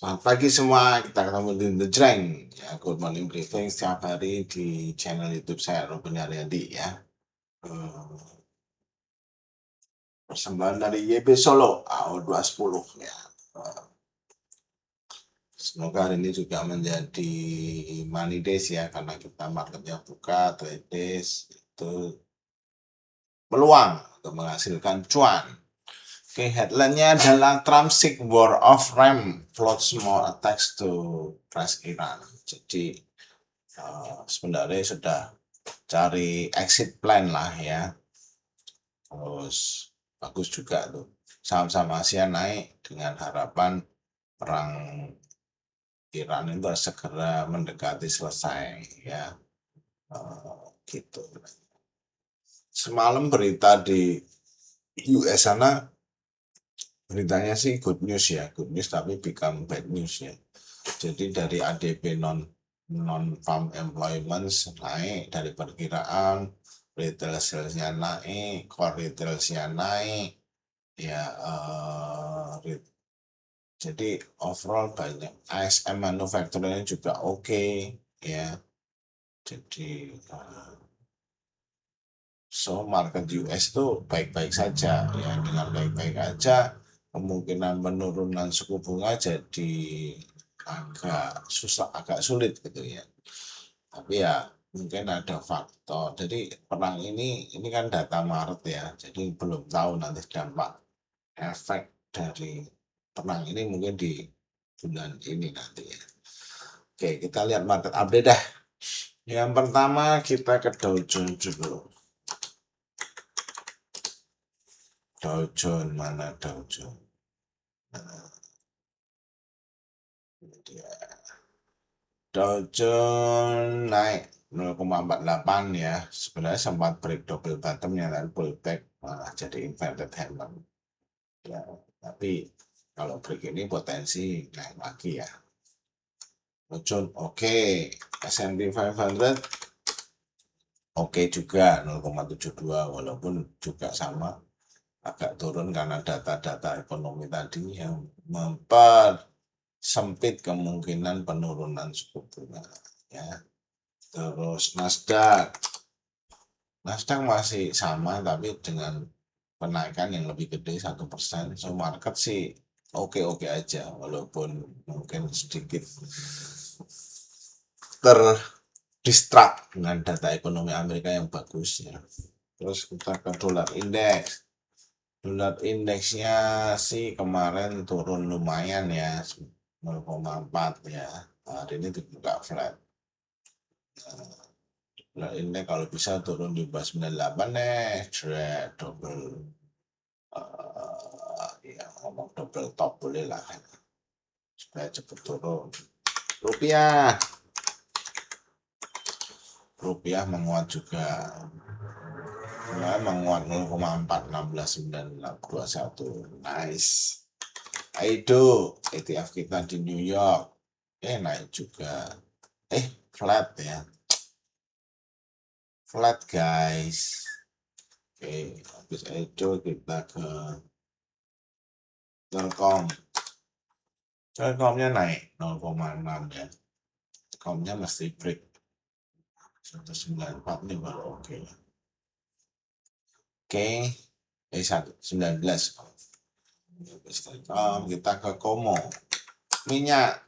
Selamat pagi semua, kita ketemu di The Jreng ya, Good Morning Briefing setiap hari di channel YouTube saya Robin Haryadi ya. Persembahan dari YB Solo AO 210 ya. Semoga hari ini juga menjadi money days ya, karena kita marketnya buka, trade days itu peluang untuk menghasilkan cuan. Oke, headline-nya adalah Trump seek war of Ram floats more attacks to crash Iran. Jadi sebenarnya sudah cari exit plan lah ya. Terus bagus juga tuh. Saham-saham Asia naik dengan harapan perang Iran itu segera mendekati selesai ya. Gitu. Semalam berita di US sana, beritanya sih good news ya, good news tapi become bad news ya. Jadi dari ADP non farm employment naik dari perkiraan, retail sales-nya naik, core retail-nya naik, ya jadi overall banyak ASM manufacturing juga oke ya. Jadi so market US tuh baik-baik saja ya, dengan baik-baik aja kemungkinan penurunan suku bunga jadi agak susah, agak sulit gitu ya. Tapi ya mungkin ada faktor. Jadi perang ini kan data Maret ya, jadi belum tahu nanti dampak efek dari perang ini mungkin di bulan ini nanti ya. Oke, kita lihat market update dah. Yang pertama kita ke Dow Jones dulu. Dow Jones, mana Dow Jones? Dow Jones naik 0,48 ya. Sebenarnya sempat break double bottomnya dan pullback malah jadi inverted hammer. Ya, tapi kalau break ini potensi naik lagi ya. Dow Jones oke. S&P 500 oke juga 0,72 walaupun juga sama agak turun karena data-data ekonomi tadi yang mempersempit kemungkinan penurunan suku bunga ya. Terus Nasdaq masih sama tapi dengan penaikan yang lebih gede 1%. So market sih oke aja walaupun mungkin sedikit terdistract dengan data ekonomi Amerika yang bagus ya. Terus kita ke dolar indeks. Dolar indeksnya sih kemarin turun lumayan ya, 0,4 ya. Hari ini dibuka flat. Dolar indeks kalau bisa turun di bawah 98 double ya ngomong double top boleh lah supaya cepat turun. Rupiah menguat juga. Menguat 0,41691. Nice. Aido ETF kita di New York naik juga. Flat ya. Flat guys. Oke, habis Aido kita ke Telkom. Telkomnya naik 0,6 ya. Telkomnya mesti break 194 ini baru oke. Oke, 119. Kita ke Komo. Minyak.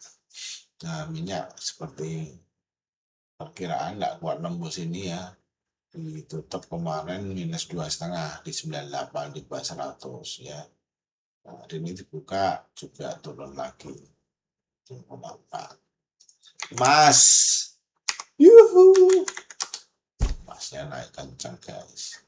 Nah, minyak seperti perkiraan nggak kuat nembus ini ya. Ditutup kemarin minus 2,5 di 98 di bawah 100 ya. Nah, hari ini dibuka juga turun lagi. Mas. Yuhu. Masnya naik kencang guys.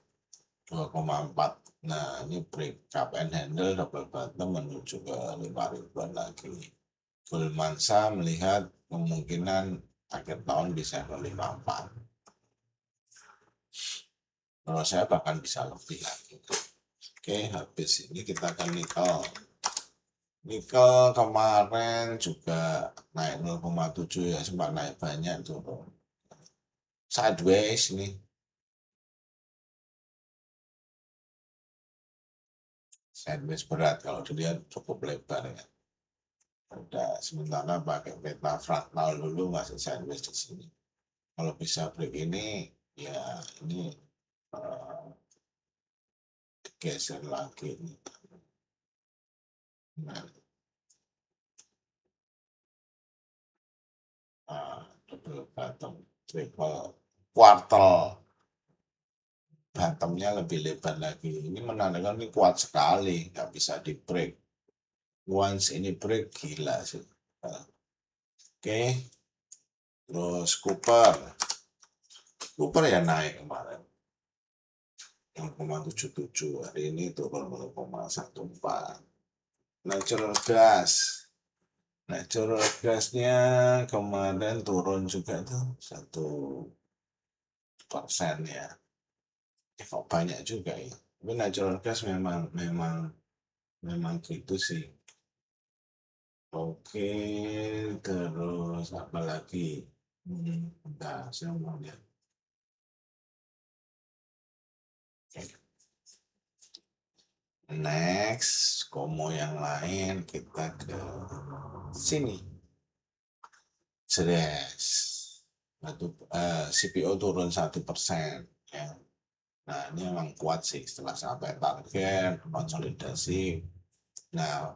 2,4. Nah, ini break cup and handle double bottom menuju ke 5.000-an lagi. Goldman Sachs melihat kemungkinan akhir tahun bisa ke 54. Menurut saya bahkan bisa lebih lagi. Oke, habis ini kita ke nikel. Nikel kemarin juga naik 0,7 ya, sempat naik banyak turun. Sideways nih. Sideways berat kalau dilihat cukup lebar ya. Udah sementara pakai peta fraktal dulu masih sideways di sini. Kalau bisa break ini, ya ini geser lagi nih. Nah, double bottom, triple quartal bottomnya lebih lebar lagi. Ini menandakan ini kuat sekali, nggak bisa di break. Once ini break, gila sih. Oke, terus Cooper ya naik kemarin 0,77, hari ini turun 0,14. Natural gasnya kemarin turun juga tuh 1% ya. Kok banyak juga ya. Tapi natural gas memang gitu sih. Oke, terus apa lagi? Bentar, saya mau lihat. Next, komo yang lain kita ke sini. Jelas. CPO turun 1%. Ya. Nah, ini memang kuat sih setelah sampai target, konsolidasi. Nah,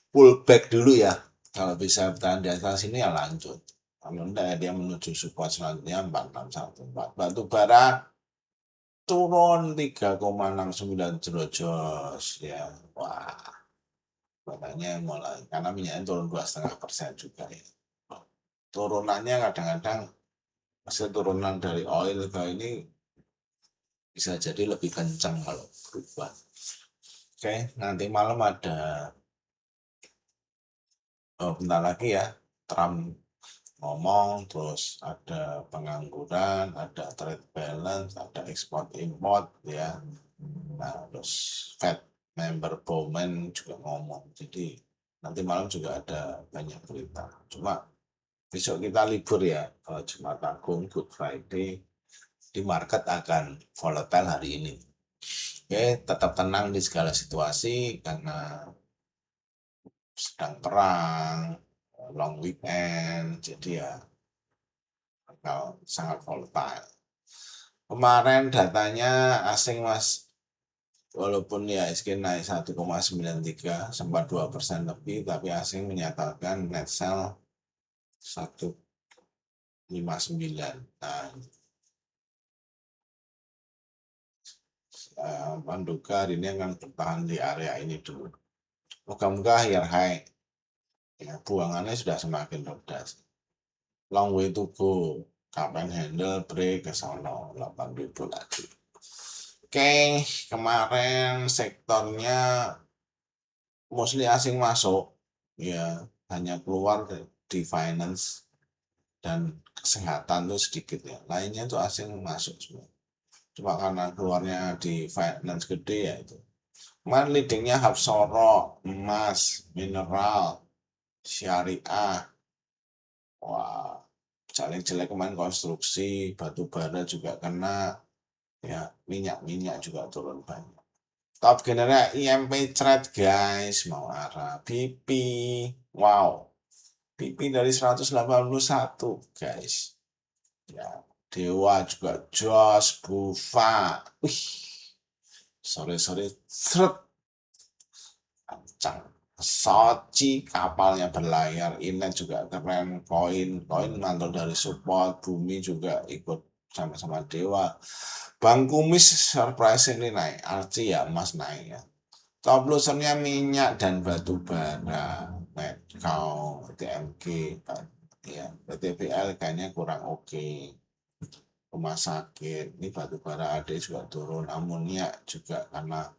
pullback dulu ya. Kalau bisa bertahan di atas ini ya lanjut. Kalau enggak ya dia menuju support selanjutnya 4614. Batu bara turun 3,69 jerojos ya. Wah, makanya mulai karena minyaknya turun 2,5% juga ya. Turunannya kadang-kadang hasil turunan dari oil ke ini bisa jadi lebih kencang kalau berubah. Oke, nanti malam ada bentar lagi ya, Trump ngomong, terus ada pengangguran, ada trade balance, ada ekspor import ya. Nah, terus Fed member Bowman juga ngomong. Jadi nanti malam juga ada banyak berita. Cuma besok kita libur ya, kalau Jumat Agung, Good Friday, di market akan volatile hari ini. Oke, tetap tenang di segala situasi karena sedang perang, long weekend, jadi ya bakal sangat volatile. Kemarin datanya asing mas, walaupun ya ISG naik 1,93 sempat 2% lebih, tapi asing menyatakan net sell 159. Nah, menduga hari ini akan bertahan di area ini dulu. Moga-moga higher high. Ya, buangannya sudah semakin rendah. Long way to go. Kapan handle break ke sono 8.000 lagi. Oke, kemarin sektornya mostly asing masuk, ya hanya keluar di finance dan kesehatan tuh sedikit ya. Lainnya tuh asing masuk semua. Cuma karena keluarnya di finance gede ya itu. Kemarin leadingnya Hapsoro, emas, mineral, syariah. Wah, jelek kemarin konstruksi, batu bara juga kena, ya minyak juga turun banyak. Top general IMP trade guys, mau arah BP, wow, BP dari 181 guys, ya Dewa juga Jos, Bufa, wih, sore-sore seret, kencang. Soci kapalnya berlayar, Inet juga keren, koin mantul dari support, Bumi juga ikut sama-sama Dewa. Bang Kumis surprise ini naik, Arci ya emas naik ya. Top losernya minyak dan batu bara, Medcow, TMG, ya, PTBL kayaknya kurang oke. Rumah sakit, ini batu bara ada juga turun, amonia juga karena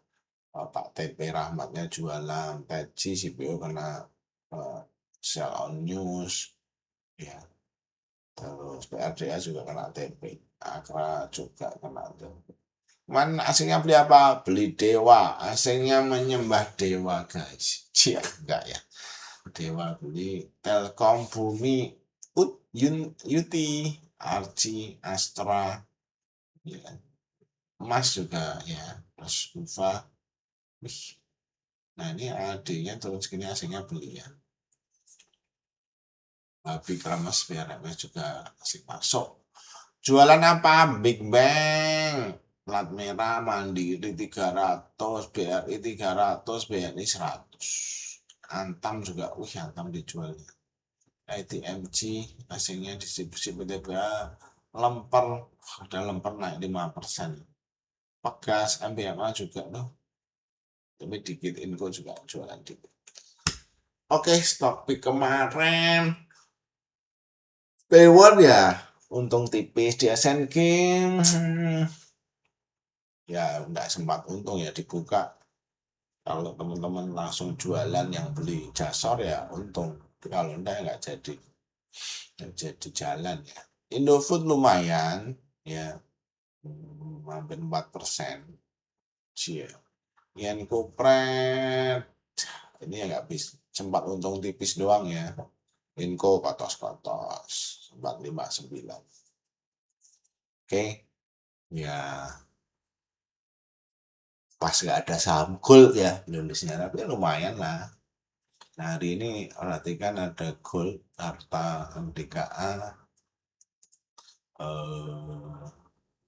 Pak TP Rahmatnya jualan, Teji CPO kena sell on news, ya. Terus PRDA juga kena TP, Akra juga kena TP. Asingnya beli apa? Beli Dewa. Asingnya menyembah Dewa, guys. Cia, enggak ya. Dewa beli Telkom, Bumi, Yuti, Arci, Astra, ya. Emas juga ya. Terus Ufa. Nah ini AD-nya turun segini, asingnya beli ya. Babi kremes biar juga asing masuk. Jualan apa? Big Bang, plat merah, Mandiri 300, BRI 300, BNI 100. Antam juga, Antam dijual. ITMG asingnya distribusi PTBA lemper, ada lemper naik 5%. Pegas MBMA juga loh, tapi dikit Inco juga jualan dikit. Oke, stok pick kemarin Payward ya untung tipis di Asian Games. Ya nggak sempat untung ya dibuka. Kalau teman-teman langsung jualan yang beli jasor ya untung. Kalau enggak nggak jadi jalan ya. Indofood lumayan ya, hampir 4%. Cie. Yen Kupret ini ya nggak bisa, sempat untung tipis doang ya. Inco kotos-kotos 459. Oke, ya pas nggak ada saham gold ya Indonesia, tapi lumayan lah. Nah hari ini perhatikan ada gold, harta MDKA,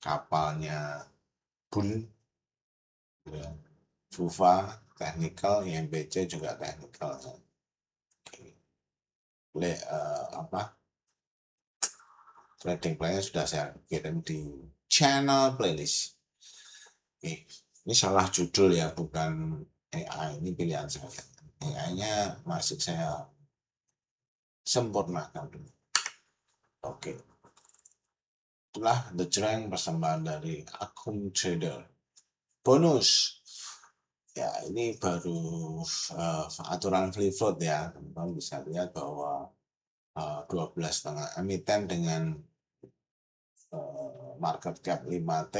kapalnya Bun, ya, Fuva, technical, IMBC juga technical. Trading plan-nya sudah saya kirim di channel playlist. Ini salah judul ya, bukan AI, ini pilihan saya. AI-nya masih saya sempurnakan dulu. Oke. Itulah The Jreng persembahan dari Akum Trader. Bonus. Ya, ini baru aturan free float ya. Teman-teman bisa lihat bahwa 12,5 emiten dengan market cap 5T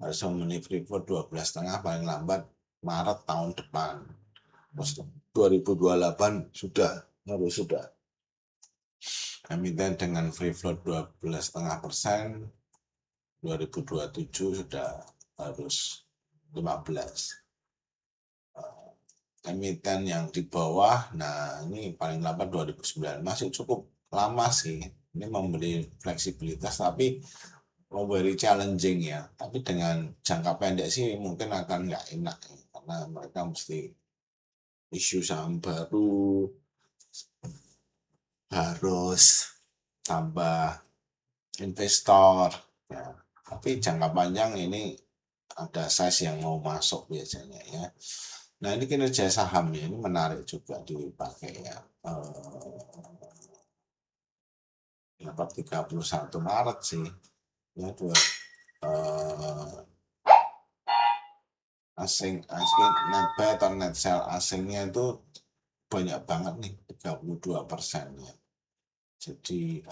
harus memenuhi free float 12,5 paling lambat Maret tahun depan. Terus 2028 harus sudah. Emiten dengan free float 12,5%, 2027 sudah harus 15. Emiten yang di bawah, nah ini paling lambat 2009, masih cukup lama sih. Ini memberi fleksibilitas tapi very challenging ya. Tapi dengan jangka pendek sih mungkin akan nggak enak ya, karena mereka mesti isu saham baru, harus tambah investor ya. Tapi jangka panjang ini ada size yang mau masuk biasanya ya. Nah ini kinerja sahamnya ini menarik juga dipakai ya. Dapat 31 Maret sih ya, asing net buy atau net sell asingnya itu banyak banget nih, 32% ya. Jadi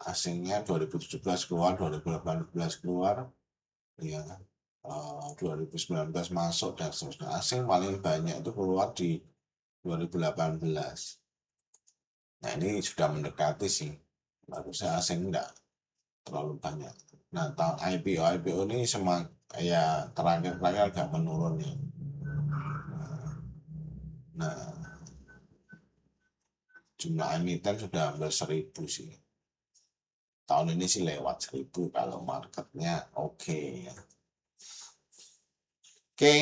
asingnya 2017 keluar, 2018 keluar ya, 2019 masuk dan seterusnya. Asing paling banyak itu keluar di 2018. Nah ini sudah mendekati sih, harusnya asing enggak terlalu banyak. Nah tahun IPO ini ya terakhir agak menurun ya. Nah jumlah emiten sudah hampir 1.000 sih. Tahun ini sih lewat 1.000 kalau marketnya oke ya. Oke,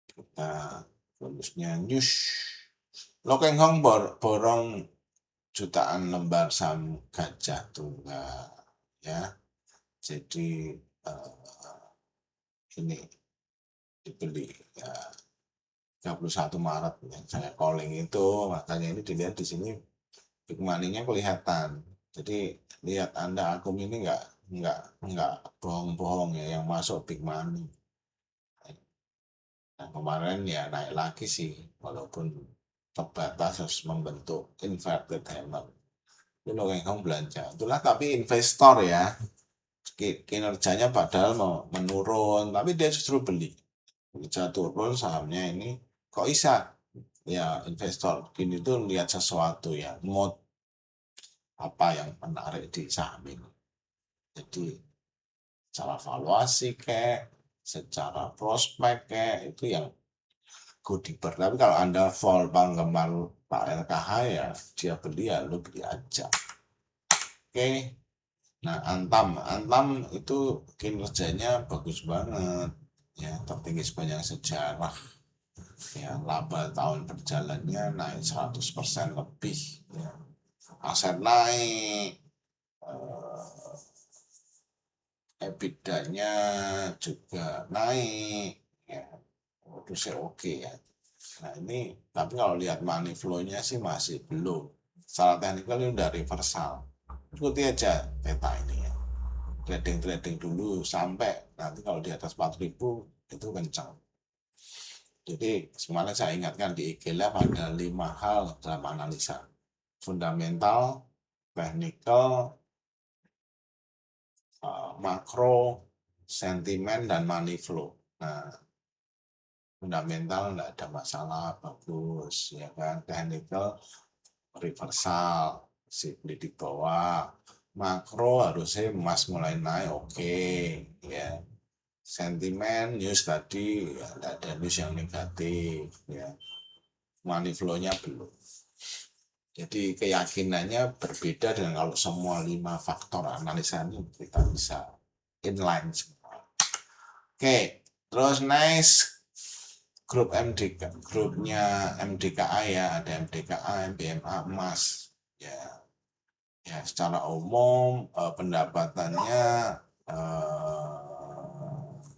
kita bonusnya news. Lokeng Hong borong jutaan lembar saham Gajah Tunggal ya. Jadi ini dibeli ya 31 Maret yang saya calling itu, makanya ini dilihat di sini big money-nya kelihatan. Jadi lihat Anda Akum ini nggak bohong-bohong ya yang masuk big money. Nah, kemarin ya naik lagi sih walaupun terbatas, harus membentuk inverted hammer. Itu Lokeng belanja. Itulah tapi investor ya. Kinerjanya padahal mau menurun, tapi dia justru beli. Bisa turun sahamnya ini, kok bisa? Ya investor gini tuh lihat sesuatu ya, mood apa yang menarik di saham ini. Jadi cara valuasi kayak secara prospek itu yang go deeper. Tapi kalau Anda penggemar Pak LKH ya dia beli ya lu beli aja. Oke. Nah, Antam itu kinerjanya bagus banget ya, tertinggi sepanjang sejarah ya, laba tahun berjalannya naik 100% lebih ya. Aset naik, EBITDA-nya juga naik ya, modusnya oke ya. Nah ini tapi kalau lihat money flow-nya sih masih belum. Secara teknikal ini udah reversal. Ikuti aja peta ini ya. Trading dulu sampai nanti kalau di atas 4.000 itu kencang. Jadi semuanya saya ingatkan di IG Lab ada 5 hal dalam analisa. Fundamental, technical, makro, sentimen, dan money flow. Nah, fundamental tidak ada masalah, bagus, ya kan. Technical, reversal, si beli di bawah. Makro harusnya emas mulai naik, oke, ya. Sentimen, news tadi, ya, ada news yang negatif, ya. Money flow-nya belum. Jadi keyakinannya berbeda dengan kalau semua 5 faktor analisa ini kita bisa inline semua. Oke, terus next grupnya MDKA ya, ada MDKA, MBMA, emas ya. Ya secara umum pendapatannya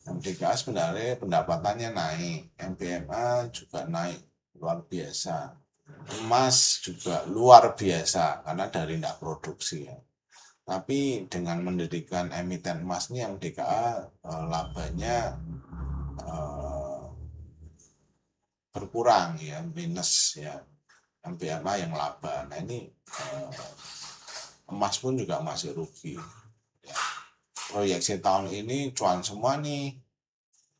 MDKA sebenarnya pendapatannya naik, MBMA juga naik luar biasa. Emas juga luar biasa karena dari tidak produksi ya. Tapi dengan mendirikan emiten emas ini yang DKA labanya berkurang ya, minus ya, MBMA yang laba. Nah ini emas pun juga masih rugi. Ya. Proyeksi tahun ini cuan semua nih,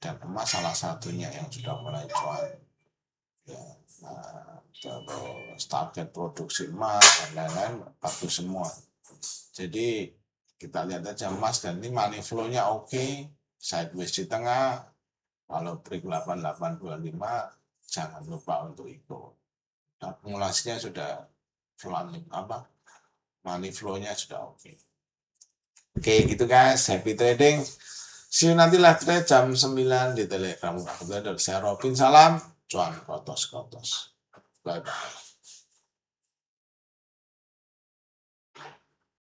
dan emas salah satunya yang sudah mulai cuan. Ya. Nah, terus target produksi emas dan lain-lain bagus semua. Jadi kita lihat aja emas dan ini money flow-nya oke, sideways di tengah. Kalau break 8825 jangan lupa untuk ikut. Akumulasinya sudah money flow-nya sudah oke. Oke, gitu guys, happy trading. See you nanti live trade jam 9 di Telegram. Saya Robin, salam, cuan kotos. Bye bye.